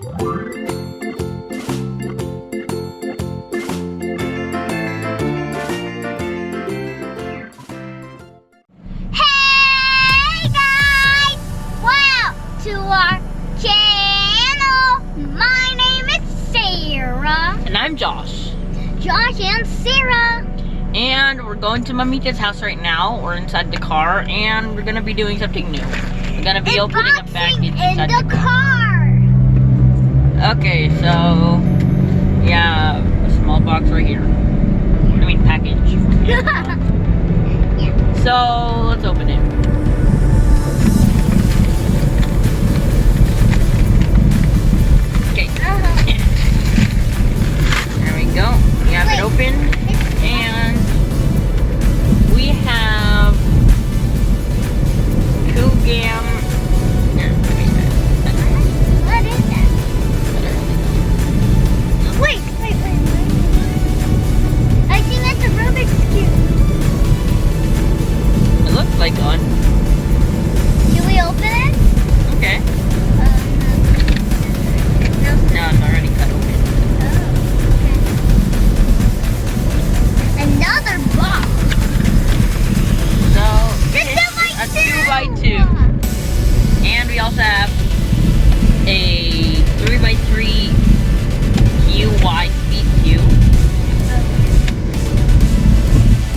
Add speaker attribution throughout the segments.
Speaker 1: Hey guys! Welcome to our channel. My name is Sarah.
Speaker 2: And I'm Josh.
Speaker 1: Josh and Sarah.
Speaker 2: And we're going to Mamita's house right now. We're inside the car and we're gonna be doing something new. We're gonna be opening a package inside
Speaker 1: in the car.
Speaker 2: Okay, so yeah, a small box right here. I mean package. Yeah. So let's open it. Okay. There we go. We have it open. And we have Coogam.
Speaker 1: What is that? Wait. I think that's a Rubiks cube.
Speaker 2: It looks like one.
Speaker 1: Can we open it?
Speaker 2: Okay.
Speaker 1: No.
Speaker 2: No, it's already cut open.
Speaker 1: Another box.
Speaker 2: So
Speaker 1: It's
Speaker 2: a 2x2. And we also have a 3x3 QY speed cube.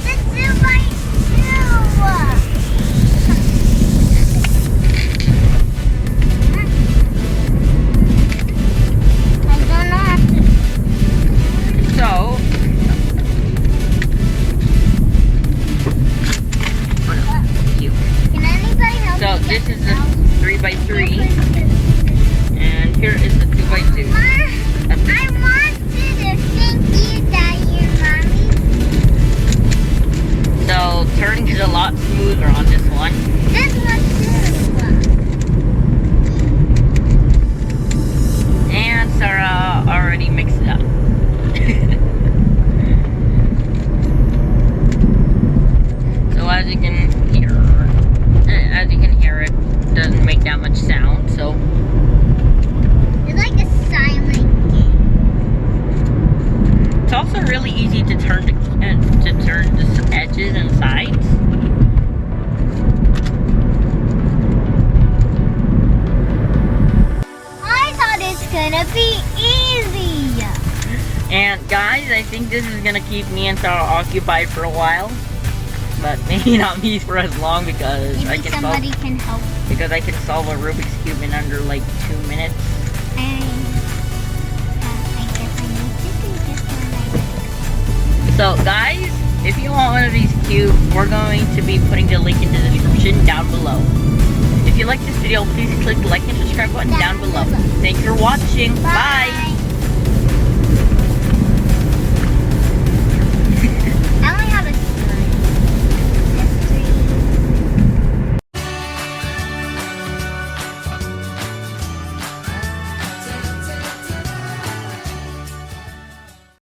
Speaker 1: The 2x2. I don't know how to.
Speaker 2: So
Speaker 1: Can anybody help
Speaker 2: So
Speaker 1: me
Speaker 2: this
Speaker 1: get
Speaker 2: is the 3x3, and here is the 2x2.
Speaker 1: I wanted to thank you, Daddy and Mommy.
Speaker 2: So turning is a lot smoother on this one.
Speaker 1: This one's too.
Speaker 2: And Sarah already mixed it up. So as you can hear, it doesn't make that much sound. So
Speaker 1: It's like a silent game.
Speaker 2: it's also really easy to turn the edges and sides.
Speaker 1: I thought it's gonna be easy.
Speaker 2: And guys, I think this is gonna keep me and Sarah occupied for a while, but maybe not me for as long because
Speaker 1: Maybe
Speaker 2: I can
Speaker 1: somebody can help.
Speaker 2: I can solve a Rubik's cube in under like 2 minutes.
Speaker 1: I guess I need to do this one.
Speaker 2: So guys, if you want one of these cubes, we're going to be putting the link in the description down below. If you like this video, please click the like and subscribe button down below. Thanks for watching. Bye.